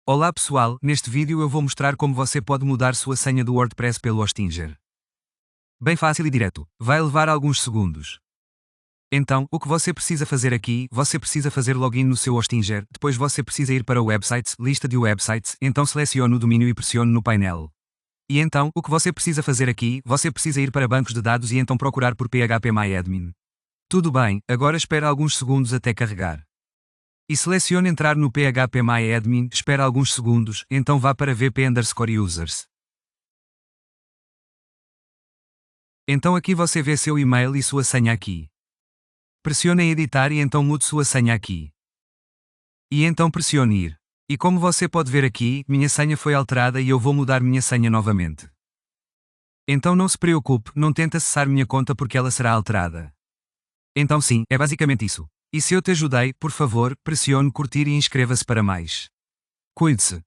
Olá pessoal, neste vídeo eu vou mostrar como você pode mudar sua senha do WordPress pelo Hostinger. Bem fácil e direto, vai levar alguns segundos. Então, o que você precisa fazer aqui, você precisa fazer login no seu Hostinger, depois você precisa ir para o Websites, lista de websites, então selecione o domínio e pressione no painel. E então, o que você precisa fazer aqui, você precisa ir para bancos de dados e então procurar por PHPMyAdmin. Tudo bem, agora espera alguns segundos até carregar. E selecione entrar no PHPMyAdmin, espera alguns segundos, então vá para VP_users. Então aqui você vê seu e-mail e sua senha aqui. Pressione em editar e então mude sua senha aqui. E então pressione ir. E como você pode ver aqui, minha senha foi alterada e eu vou mudar minha senha novamente. Então não se preocupe, não tente acessar minha conta porque ela será alterada. Então sim, é basicamente isso. E se eu te ajudei, por favor, pressione curtir e inscreva-se para mais. Cuide-se.